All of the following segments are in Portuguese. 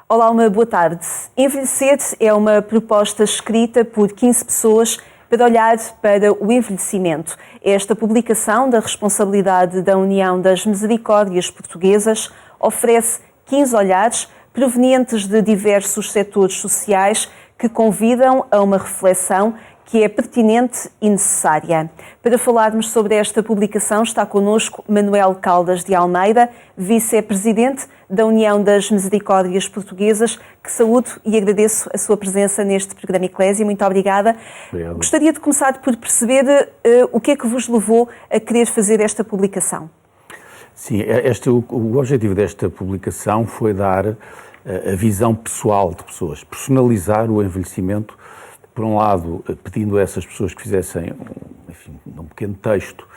Olá, uma boa tarde. Envelhecer é uma proposta escrita por 15 pessoas para olhar para o envelhecimento. Esta publicação da responsabilidade da União das Misericórdias Portuguesas oferece 15 olhares provenientes de diversos setores sociais que convidam a uma reflexão que é pertinente e necessária. Para falarmos sobre esta publicação está connosco Manuel Caldas de Almeida, vice-presidente da União das Misericórdias Portuguesas, que saúdo e agradeço a sua presença neste programa Eclésia. Muito obrigada. Obrigado. Gostaria de começar por perceber o que é que vos levou a querer fazer esta publicação. Sim, o objetivo desta publicação foi dar a visão pessoal de pessoas, personalizar o envelhecimento. Por um lado, pedindo a essas pessoas que fizessem um pequeno texto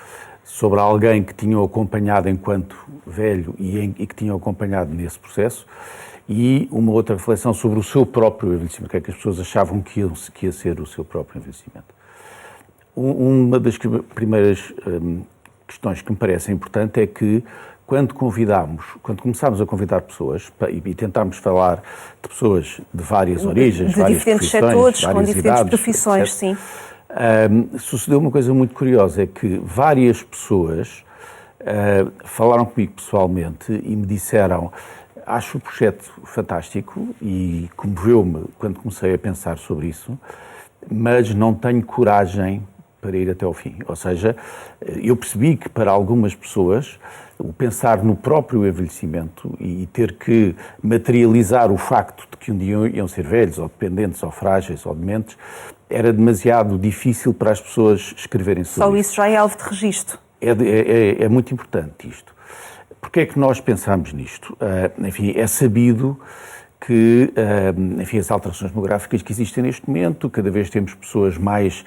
sobre alguém que tinham acompanhado enquanto velho e que tinham acompanhado nesse processo, e uma outra reflexão sobre o seu próprio envelhecimento, o que é que as pessoas achavam que ia ser o seu próprio envelhecimento. Uma das primeiras questões que me parece importante é que quando começámos a convidar pessoas e tentámos falar de pessoas de várias origens, de várias diferentes profissões, setores, várias com diferentes idades, profissões, etc. sim. Sucedeu uma coisa muito curiosa, é que várias pessoas falaram comigo pessoalmente e me disseram: acho o projeto fantástico e comoveu-me quando comecei a pensar sobre isso, mas não tenho coragem para ir até ao fim. Ou seja, eu percebi que para algumas pessoas o pensar no próprio envelhecimento e ter que materializar o facto de que um dia iam ser velhos, ou dependentes, ou frágeis, ou dementes, era demasiado difícil para as pessoas escreverem sobre Só isso já é alvo de registro. É muito importante isto. Porquê é que nós pensamos nisto? É sabido que, as alterações demográficas que existem neste momento, cada vez temos pessoas mais...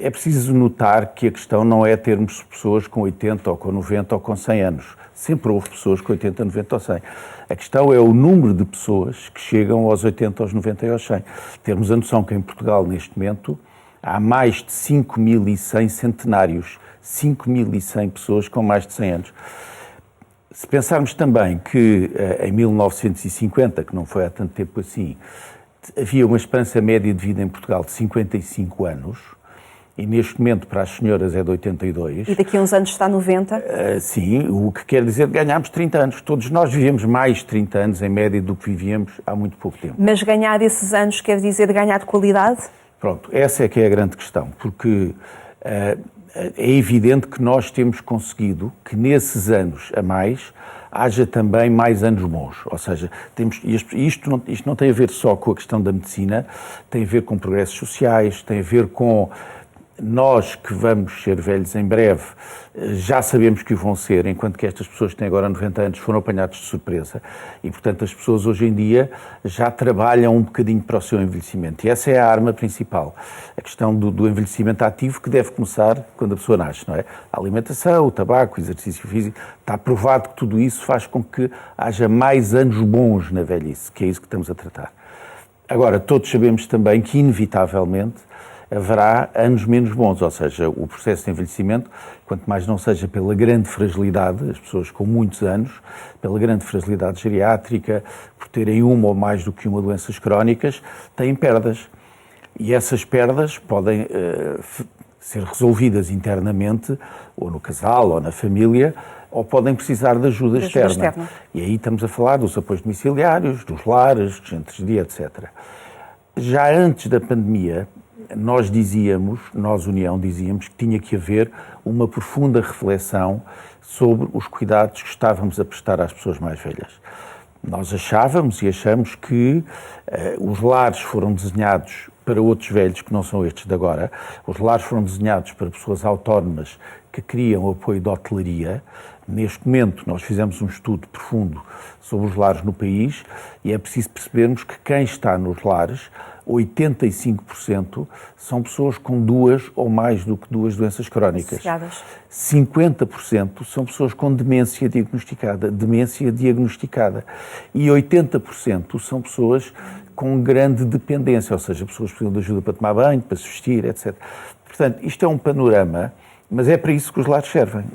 É preciso notar que a questão não é termos pessoas com 80 ou com 90 ou com 100 anos. Sempre houve pessoas com 80, 90 ou 100. A questão é o número de pessoas que chegam aos 80, aos 90 e aos 100. Termos a noção que em Portugal, neste momento, há mais de 5.100 centenários. 5.100 pessoas com mais de 100 anos. Se pensarmos também que em 1950, que não foi há tanto tempo assim, havia uma esperança média de vida em Portugal de 55 anos, e neste momento para as senhoras é de 82. E daqui a uns anos está 90? Sim, o que quer dizer que ganhámos 30 anos. Todos nós vivemos mais de 30 anos em média do que vivíamos há muito pouco tempo. Mas ganhar esses anos quer dizer ganhar de qualidade? Pronto, essa é que é a grande questão, porque é evidente que nós temos conseguido que nesses anos a mais haja também mais anos bons. Ou seja, isto não tem a ver só com a questão da medicina, tem a ver com progressos sociais, tem a ver com... Nós que vamos ser velhos em breve, já sabemos que o vão ser, enquanto que estas pessoas que têm agora 90 anos foram apanhados de surpresa. E, portanto, as pessoas hoje em dia já trabalham um bocadinho para o seu envelhecimento. E essa é a arma principal. A questão do envelhecimento ativo, que deve começar quando a pessoa nasce, não é? A alimentação, o tabaco, o exercício físico. Está provado que tudo isso faz com que haja mais anos bons na velhice, que é isso que estamos a tratar. Agora, todos sabemos também que, inevitavelmente, haverá anos menos bons, ou seja, o processo de envelhecimento, quanto mais não seja pela grande fragilidade, as pessoas com muitos anos, pela grande fragilidade geriátrica, por terem uma ou mais do que uma doenças crónicas, têm perdas. E essas perdas podem ser resolvidas internamente, ou no casal, ou na família, ou podem precisar de ajuda externa. E aí estamos a falar dos apoios domiciliários, dos lares, dos centros de dia, etc. Já antes da pandemia, nós União, dizíamos que tinha que haver uma profunda reflexão sobre os cuidados que estávamos a prestar às pessoas mais velhas. Nós achávamos e achamos que os lares foram desenhados para outros velhos que não são estes de agora. Os lares foram desenhados para pessoas autónomas que queriam apoio de hotelaria. Neste momento, nós fizemos um estudo profundo sobre os lares no país e é preciso percebermos que quem está nos lares, 85% são pessoas com duas ou mais do que duas doenças crónicas. 50% são pessoas com demência diagnosticada e 80% são pessoas com grande dependência, ou seja, pessoas que precisam de ajuda para tomar banho, para se vestir, etc. Portanto, isto é um panorama, mas é para isso que os lares servem.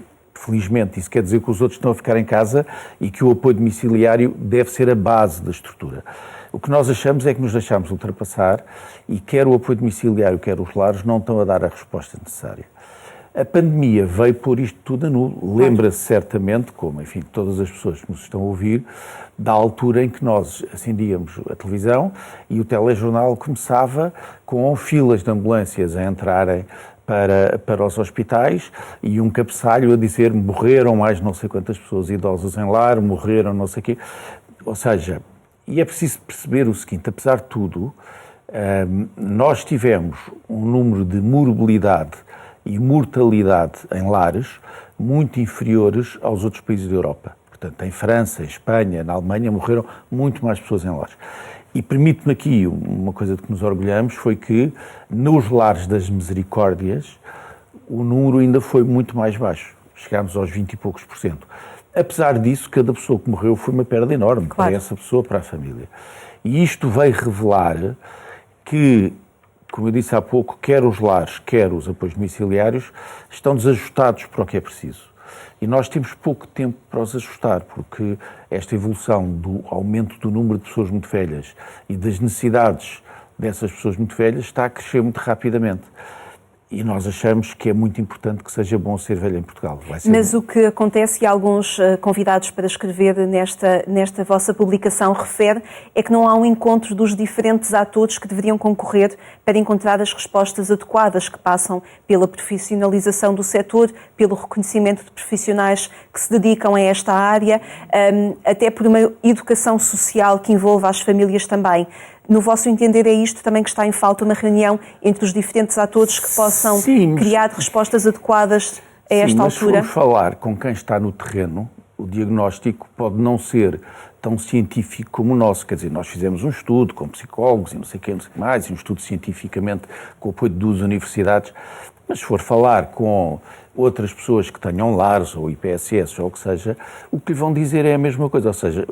felizmente, isso quer dizer que os outros estão a ficar em casa e que o apoio domiciliário deve ser a base da estrutura. O que nós achamos é que nos deixamos ultrapassar e quer o apoio domiciliário, quer os lares não estão a dar a resposta necessária. A pandemia veio pôr isto tudo a nu. Lembra-se certamente, como, enfim, todas as pessoas que nos estão a ouvir, da altura em que nós acendíamos a televisão e o telejornal começava com filas de ambulâncias a entrarem para os hospitais e um cabeçalho a dizer morreram mais não sei quantas pessoas idosas em lar, morreram não sei o quê. Ou seja, e é preciso perceber o seguinte, apesar de tudo, nós tivemos um número de morbilidade e mortalidade em lares muito inferiores aos outros países da Europa. Portanto, em França, em Espanha, na Alemanha, morreram muito mais pessoas em lares. E permite-me aqui, uma coisa de que nos orgulhamos, foi que nos lares das misericórdias o número ainda foi muito mais baixo. Chegámos aos 20 e poucos %. Apesar disso, cada pessoa que morreu foi uma perda enorme para essa pessoa, para a família. E isto veio revelar que, como eu disse há pouco, quer os lares, quer os apoios domiciliários estão desajustados para o que é preciso. E nós temos pouco tempo para os ajustar, porque esta evolução do aumento do número de pessoas muito velhas e das necessidades dessas pessoas muito velhas está a crescer muito rapidamente. E nós achamos que é muito importante que seja bom ser velho em Portugal. Mas bom. O que acontece, e alguns convidados para escrever nesta vossa publicação refere, é que não há um encontro dos diferentes atores que deveriam concorrer para encontrar as respostas adequadas, que passam pela profissionalização do setor, pelo reconhecimento de profissionais que se dedicam a esta área, até por uma educação social que envolva as famílias também. No vosso entender, é isto também que está em falta, uma reunião entre os diferentes atores que possam criar respostas adequadas a esta altura? Se formos falar com quem está no terreno, o diagnóstico pode não ser tão científico como o nosso. Quer dizer, nós fizemos um estudo com psicólogos e não sei o que mais, e um estudo cientificamente com o apoio de 2 universidades, mas se for falar com outras pessoas que tenham lares ou IPSS ou o que seja, o que lhe vão dizer é a mesma coisa, ou seja,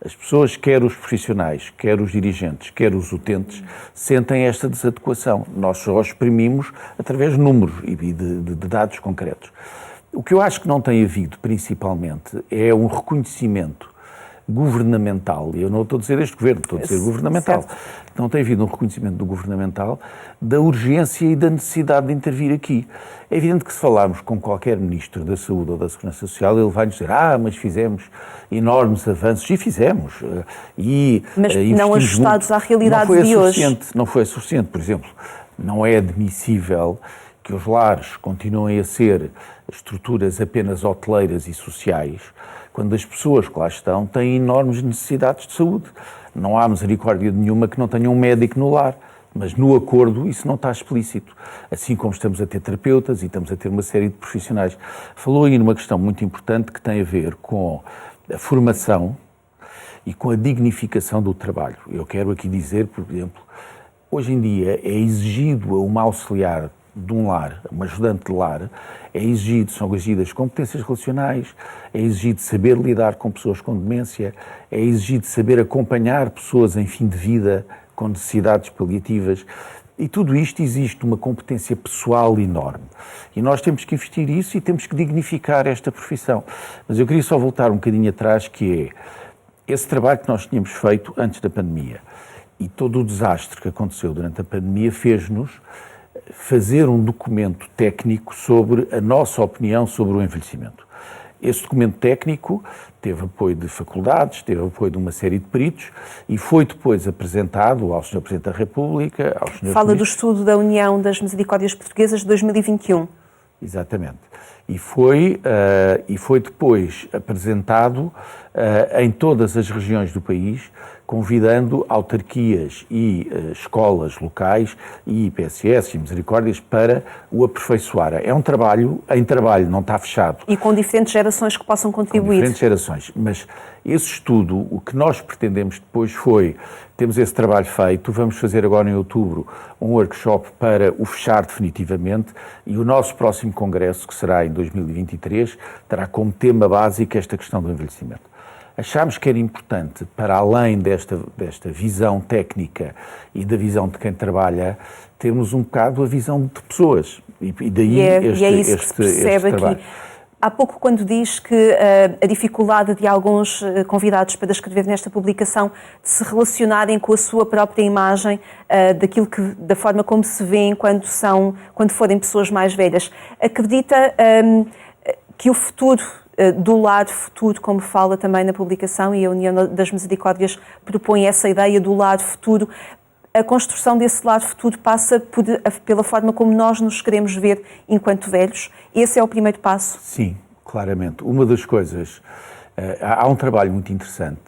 as pessoas, quer os profissionais, quer os dirigentes, quer os utentes, sentem esta desadequação. Nós só exprimimos através de números e de dados concretos. O que eu acho que não tem havido, principalmente, é um reconhecimento governamental, e eu não estou a dizer este governo, estou a dizer governamental, certo. Não tem havido um reconhecimento do governamental da urgência e da necessidade de intervir aqui. É evidente que se falarmos com qualquer ministro da Saúde ou da Segurança Social, ele vai nos dizer, mas fizemos enormes avanços, e fizemos. Mas não ajustados à realidade de hoje. Não foi suficiente, por exemplo, não é admissível que os lares continuem a ser estruturas apenas hoteleiras e sociais, quando as pessoas que lá estão têm enormes necessidades de saúde. Não há misericórdia nenhuma que não tenha um médico no lar, mas no acordo isso não está explícito. Assim como estamos a ter terapeutas e estamos a ter uma série de profissionais. Falou aí numa questão muito importante que tem a ver com a formação e com a dignificação do trabalho. Eu quero aqui dizer, por exemplo, hoje em dia é exigido a uma auxiliar de um lar, uma ajudante de lar, são exigidas competências relacionais, é exigido saber lidar com pessoas com demência, é exigido saber acompanhar pessoas em fim de vida com necessidades paliativas, e tudo isto existe uma competência pessoal enorme. E nós temos que investir isso e temos que dignificar esta profissão. Mas eu queria só voltar um bocadinho atrás, que é esse trabalho que nós tínhamos feito antes da pandemia e todo o desastre que aconteceu durante a pandemia fez-nos fazer um documento técnico sobre a nossa opinião sobre o envelhecimento. Esse documento técnico teve apoio de faculdades, teve apoio de uma série de peritos e foi depois apresentado ao Sr. Presidente da República, aos Srs. Fala do estudo da União das Misericórdias Portuguesas de 2021. Exatamente. E foi depois apresentado em todas as regiões do país, convidando autarquias e escolas locais e IPSS e Misericórdias para o aperfeiçoar. É um trabalho em trabalho, não está fechado. E com diferentes gerações que possam contribuir. Com diferentes gerações. Mas esse estudo, o que nós pretendemos depois foi, temos esse trabalho feito, vamos fazer agora em outubro um workshop para o fechar definitivamente e o nosso próximo congresso, que será em 2023, terá como tema básico esta questão do envelhecimento. Achámos que era importante, para além desta visão técnica e da visão de quem trabalha, termos um bocado a visão de pessoas. E daí é isso que se percebe aqui. Há pouco, quando diz que a dificuldade de alguns convidados para escrever nesta publicação de se relacionarem com a sua própria imagem, da forma como se vêem quando forem pessoas mais velhas, acredita que o futuro, do lar futuro, como fala também na publicação, e a União das Misericórdias propõe essa ideia do lar futuro, a construção desse lar futuro passa pela forma como nós nos queremos ver enquanto velhos? Esse é o primeiro passo? Sim, claramente. Uma das coisas... há um trabalho muito interessante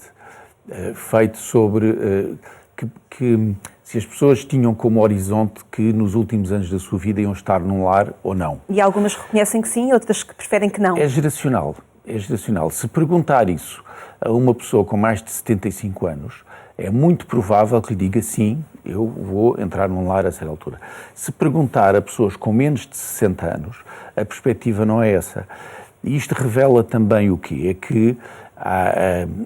feito sobre que se as pessoas tinham como horizonte que nos últimos anos da sua vida iam estar num lar ou não. E algumas reconhecem que sim, outras que preferem que não. É geracional. É geracional. Se perguntar isso a uma pessoa com mais de 75 anos, é muito provável que lhe diga sim, eu vou entrar num lar a certa altura. Se perguntar a pessoas com menos de 60 anos, a perspectiva não é essa. E isto revela também o quê? É que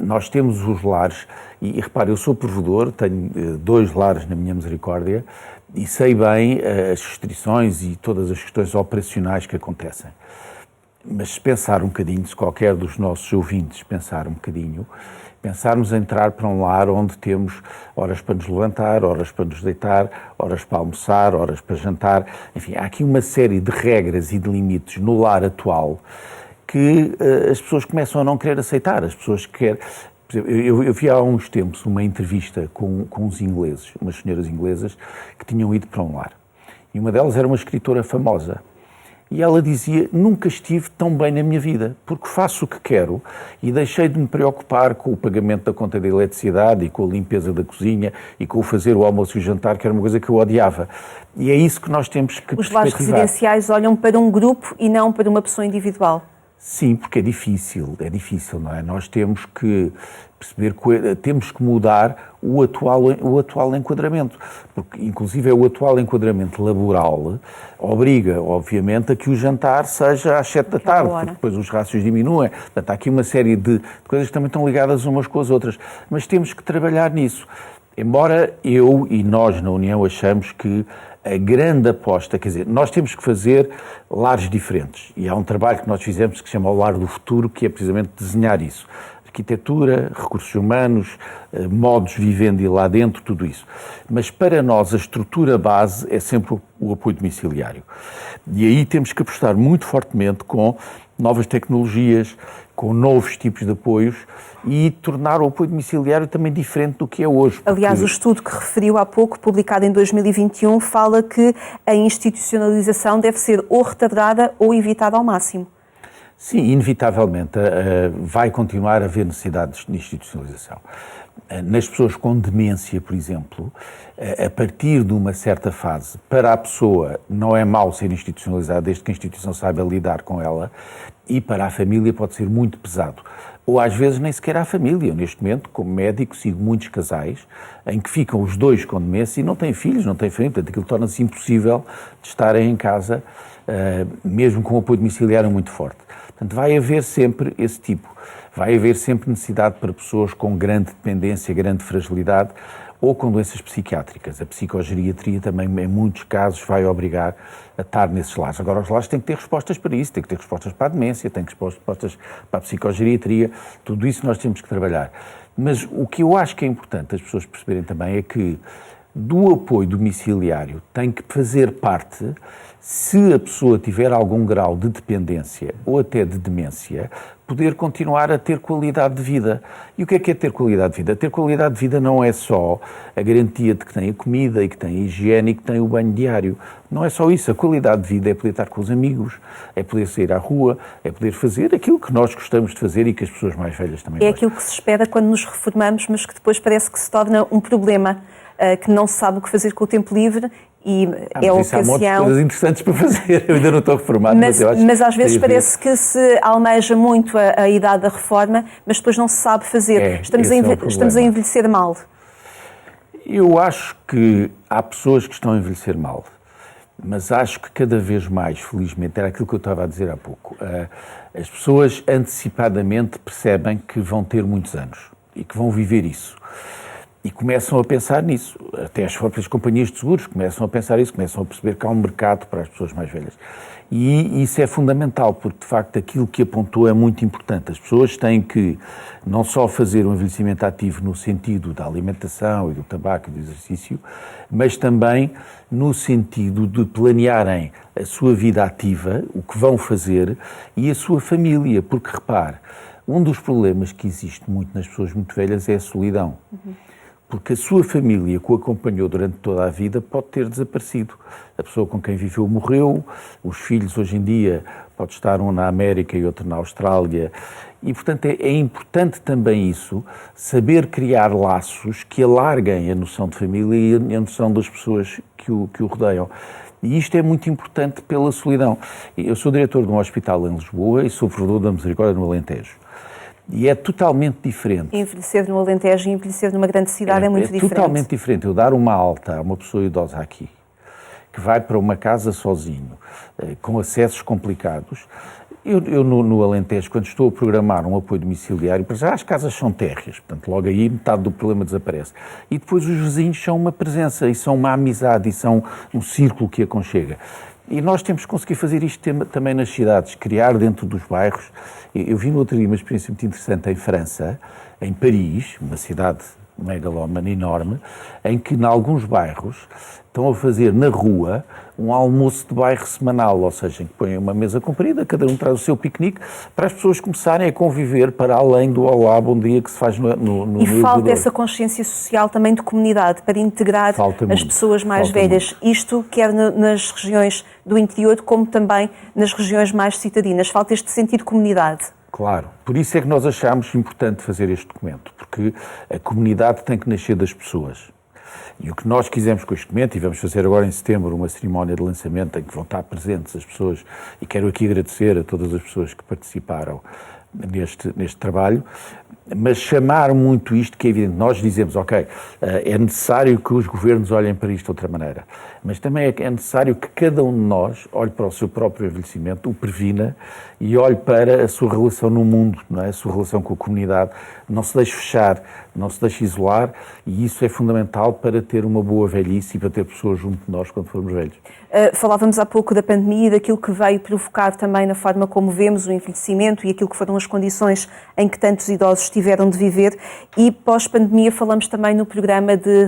nós temos os lares, e repare, eu sou provedor, tenho 2 lares na minha misericórdia, e sei bem as restrições e todas as questões operacionais que acontecem. Mas se pensar um bocadinho, se qualquer dos nossos ouvintes pensar um bocadinho, pensarmos em entrar para um lar onde temos horas para nos levantar, horas para nos deitar, horas para almoçar, horas para jantar. Enfim, há aqui uma série de regras e de limites no lar atual que as pessoas começam a não querer aceitar. As pessoas querem... Eu vi há uns tempos uma entrevista com uns ingleses, umas senhoras inglesas, que tinham ido para um lar. E uma delas era uma escritora famosa. E ela dizia, nunca estive tão bem na minha vida, porque faço o que quero e deixei de me preocupar com o pagamento da conta de eletricidade e com a limpeza da cozinha e com o fazer o almoço e o jantar, que era uma coisa que eu odiava. E é isso que nós temos que perspectivar. Os lares residenciais olham para um grupo e não para uma pessoa individual. Sim, porque é difícil, não é? Nós temos que perceber que temos que mudar o atual enquadramento, porque inclusive o atual enquadramento laboral obriga, obviamente, a que o jantar seja às 7 da tarde, porque depois os rácios diminuem. Portanto, há aqui uma série de coisas que também estão ligadas umas com as outras, mas temos que trabalhar nisso. Embora eu e nós na União achamos que a grande aposta, quer dizer, nós temos que fazer lares diferentes. E há um trabalho que nós fizemos que se chama o Lar do Futuro, que é precisamente desenhar isso. Arquitetura, recursos humanos, modos de vivendi lá dentro, tudo isso. Mas para nós a estrutura base é sempre o apoio domiciliário. E aí temos que apostar muito fortemente com novas tecnologias, com novos tipos de apoios e tornar o apoio domiciliário também diferente do que é hoje. Aliás, o estudo que referiu há pouco, publicado em 2021, fala que a institucionalização deve ser ou retardada ou evitada ao máximo. Sim, inevitavelmente vai continuar a haver necessidades de institucionalização. Nas pessoas com demência, por exemplo, a partir de uma certa fase, para a pessoa não é mau ser institucionalizada, desde que a instituição saiba lidar com ela, e para a família pode ser muito pesado. Ou às vezes nem sequer a família. Eu, neste momento, como médico, sigo muitos casais em que ficam os dois com demência e não têm filhos, não têm família, portanto aquilo torna-se impossível de estarem em casa, mesmo com um apoio domiciliário muito forte. Portanto, vai haver sempre esse tipo. Vai haver sempre necessidade para pessoas com grande dependência, grande fragilidade ou com doenças psiquiátricas. A psicogeriatria também, em muitos casos, vai obrigar a estar nesses lares. Agora, os lares têm que ter respostas para isso, têm que ter respostas para a demência, têm que ter respostas para a psicogeriatria, tudo isso nós temos que trabalhar. Mas o que eu acho que é importante as pessoas perceberem também é que do apoio domiciliário tem que fazer parte, se a pessoa tiver algum grau de dependência ou até de demência, poder continuar a ter qualidade de vida. E o que é ter qualidade de vida? Ter qualidade de vida não é só a garantia de que tem a comida e que tem a higiene e que tem o banho diário. Não é só isso. A qualidade de vida é poder estar com os amigos, é poder sair à rua, é poder fazer aquilo que nós gostamos de fazer e que as pessoas mais velhas também gostam. É aquilo que se espera quando nos reformamos, mas que depois parece que se torna um problema, que não se sabe o que fazer com o tempo livre. E é a ocasião... Há muitas coisas interessantes para fazer. Eu ainda não estou reformado, mas eu acho... Mas às vezes parece que se almeja muito a idade da reforma, mas depois não se sabe fazer. Estamos a envelhecer mal. Eu acho que há pessoas que estão a envelhecer mal, mas acho que cada vez mais, felizmente, era aquilo que eu estava a dizer há pouco, as pessoas antecipadamente percebem que vão ter muitos anos e que vão viver isso. E começam a pensar nisso. Até as próprias companhias de seguros começam a pensar isso, começam a perceber que há um mercado para as pessoas mais velhas. E isso é fundamental, porque de facto aquilo que apontou é muito importante. As pessoas têm que não só fazer um envelhecimento ativo no sentido da alimentação e do tabaco e do exercício, mas também no sentido de planearem a sua vida ativa, o que vão fazer, e a sua família, porque repare, um dos problemas que existe muito nas pessoas muito velhas é a solidão. Porque a sua família, que o acompanhou durante toda a vida, pode ter desaparecido. A pessoa com quem viveu morreu, os filhos hoje em dia pode estar um na América e outro na Austrália. E, portanto, é importante também isso, saber criar laços que alarguem a noção de família e a noção das pessoas que o rodeiam. E isto é muito importante pela solidão. Eu sou diretor de um hospital em Lisboa e sou provedor da Misericórdia no Alentejo. E é totalmente diferente. Envelhecer no Alentejo e envelhecer numa grande cidade é muito diferente. É totalmente diferente. Eu dar uma alta a uma pessoa idosa aqui, que vai para uma casa sozinho, com acessos complicados. Eu no Alentejo, quando estou a programar um apoio domiciliário, para já as casas são térreas, portanto logo aí metade do problema desaparece. E depois os vizinhos são uma presença, e são uma amizade, e são um círculo que aconchega. E nós temos que conseguir fazer isto também nas cidades, criar dentro dos bairros. Eu vi no outro dia uma experiência muito interessante em França, em Paris, uma cidade megalómana enorme, em que, em alguns bairros, estão a fazer na rua um almoço de bairro semanal, ou seja, em que põem uma mesa comprida, cada um traz o seu piquenique, para as pessoas começarem a conviver para além do olá, bom dia que se faz no E falta essa consciência social também de comunidade, para integrar as pessoas mais velhas. Isto quer nas regiões do interior, como também nas regiões mais citadinas. Falta este sentido de comunidade. Claro, por isso é que nós achamos importante fazer este documento, porque a comunidade tem que nascer das pessoas. E o que nós quisemos com este documento, e vamos fazer agora em setembro uma cerimónia de lançamento em que vão estar presentes as pessoas, e quero aqui agradecer a todas as pessoas que participaram neste trabalho, mas chamar muito isto, que é evidente, nós dizemos, ok, é necessário que os governos olhem para isto de outra maneira, mas também é necessário que cada um de nós olhe para o seu próprio envelhecimento, o previna e olhe para a sua relação no mundo, não é? A sua relação com a comunidade, não se deixe fechar, não se deixe isolar, e isso é fundamental para ter uma boa velhice e para ter pessoas junto de nós quando formos velhos. Falávamos há pouco da pandemia e daquilo que veio provocar também na forma como vemos o envelhecimento e aquilo que foram as condições em que tantos idosos tiveram de viver, e pós-pandemia falamos também no programa de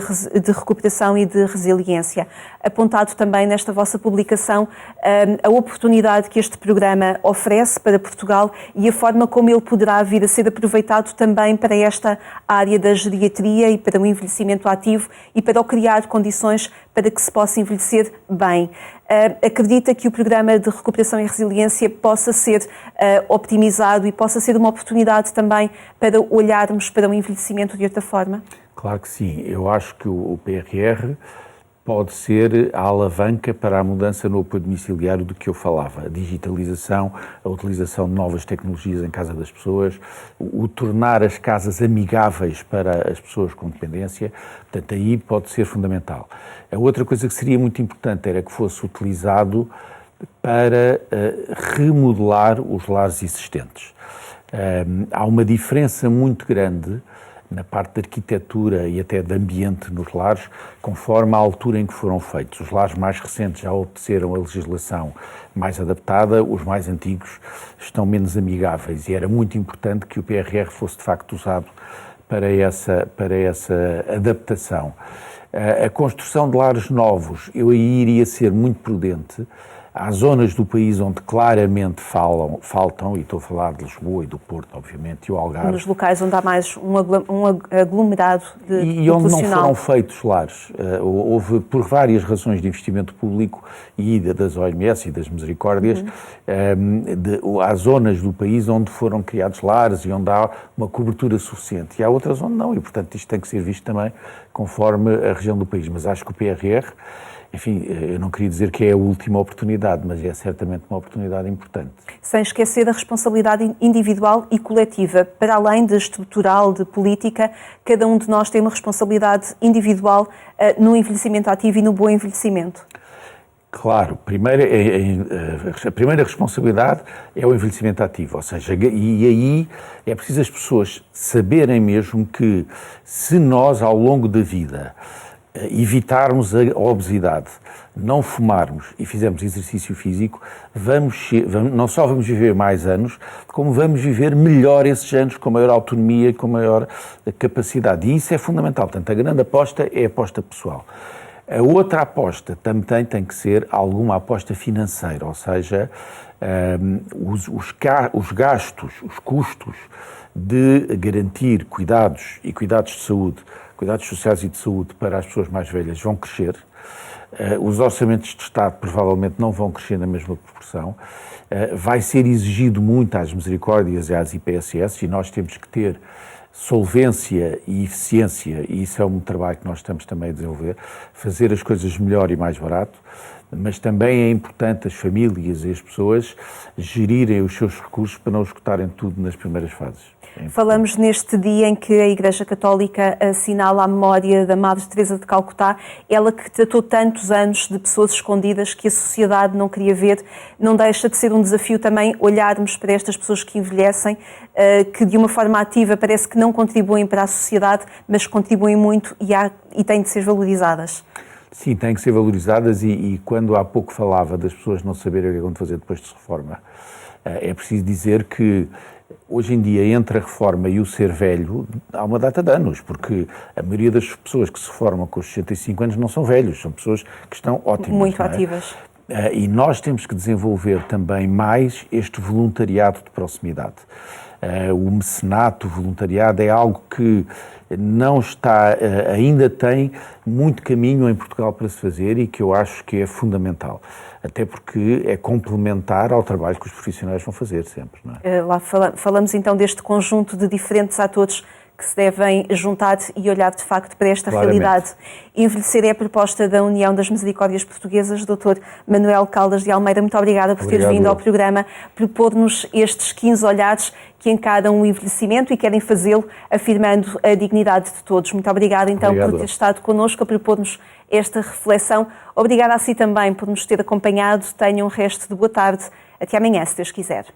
recuperação e de resiliência. Apontado também nesta vossa publicação a oportunidade que este programa oferece para Portugal e a forma como ele poderá vir a ser aproveitado também para esta área da geriatria e para o envelhecimento ativo e para criar condições para que se possa envelhecer bem. Acredita que o programa de recuperação e resiliência possa ser optimizado e possa ser uma oportunidade também para olharmos para o envelhecimento de outra forma? Claro que sim. Eu acho que o PRR pode ser a alavanca para a mudança no apoio domiciliário do que eu falava. A digitalização, a utilização de novas tecnologias em casa das pessoas, o tornar as casas amigáveis para as pessoas com dependência, portanto, aí pode ser fundamental. A outra coisa que seria muito importante era que fosse utilizado para remodelar os lares existentes. Há uma diferença muito grande na parte da arquitetura e até de ambiente nos lares, conforme a altura em que foram feitos. Os lares mais recentes já obedeceram a legislação mais adaptada, os mais antigos estão menos amigáveis, e era muito importante que o PRR fosse de facto usado para essa adaptação. A construção de lares novos, eu aí iria ser muito prudente. Há zonas do país onde claramente faltam, e estou a falar de Lisboa e do Porto, obviamente, e o Algarve. Nos locais onde há mais um aglomerado de e onde não foram feitos lares. Houve, por várias razões de investimento público e das OMS e das Misericórdias, há zonas do país onde foram criados lares e onde há uma cobertura suficiente. E há outras onde não, e portanto isto tem que ser visto também conforme a região do país. Mas acho que o PRR, enfim, eu não queria dizer que é a última oportunidade, mas é certamente uma oportunidade importante. Sem esquecer a responsabilidade individual e coletiva. Para além de estrutural, de política, cada um de nós tem uma responsabilidade individual no envelhecimento ativo e no bom envelhecimento. Claro, a primeira responsabilidade é o envelhecimento ativo, ou seja, e aí é preciso as pessoas saberem mesmo que se nós ao longo da vida evitarmos a obesidade, não fumarmos e fizermos exercício físico, não só vamos viver mais anos, como vamos viver melhor esses anos, com maior autonomia, com maior capacidade. E isso é fundamental. Portanto, a grande aposta é a aposta pessoal. A outra aposta também tem que ser alguma aposta financeira, ou seja, os gastos, os custos de garantir cuidados e cuidados de saúde, cuidados sociais e de saúde para as pessoas mais velhas vão crescer. Os orçamentos de Estado provavelmente não vão crescer na mesma proporção. Vai ser exigido muito às misericórdias e às IPSS e nós temos que ter solvência e eficiência, e isso é um trabalho que nós estamos também a desenvolver, fazer as coisas melhor e mais barato, mas também é importante as famílias e as pessoas gerirem os seus recursos para não esgotarem tudo nas primeiras fases. Falamos neste dia em que a Igreja Católica assinala a memória da Madre Teresa de Calcutá, ela que tratou tantos anos de pessoas escondidas que a sociedade não queria ver. Não deixa de ser um desafio também olharmos para estas pessoas que envelhecem, que de uma forma ativa parece que não contribuem para a sociedade, mas contribuem muito e têm de ser valorizadas. Sim, têm que ser valorizadas e quando há pouco falava das pessoas não saberem o que é que vão fazer depois de se reforma, é preciso dizer que hoje em dia, entre a reforma e o ser velho, há uma data de anos, porque a maioria das pessoas que se formam com os 65 anos não são velhos, são pessoas que estão ótimas. Muito ativas. E nós temos que desenvolver também mais este voluntariado de proximidade. O mecenato, o voluntariado é algo que não está, ainda tem muito caminho em Portugal para se fazer e que eu acho que é fundamental. Até porque é complementar ao trabalho que os profissionais vão fazer sempre. Não é? Lá falamos então deste conjunto de diferentes atores que se devem juntar e olhar de facto para esta realidade. Envelhecer é a proposta da União das Misericórdias Portuguesas. Dr. Manuel Caldas de Almeida, muito obrigada por ter vindo ao programa, propor-nos estes 15 olhares que encaram o envelhecimento e querem fazê-lo afirmando a dignidade de todos. Muito obrigada então por ter estado connosco a propor-nos esta reflexão. Obrigada a si também por nos ter acompanhado. Tenham um resto de boa tarde. Até amanhã, se Deus quiser.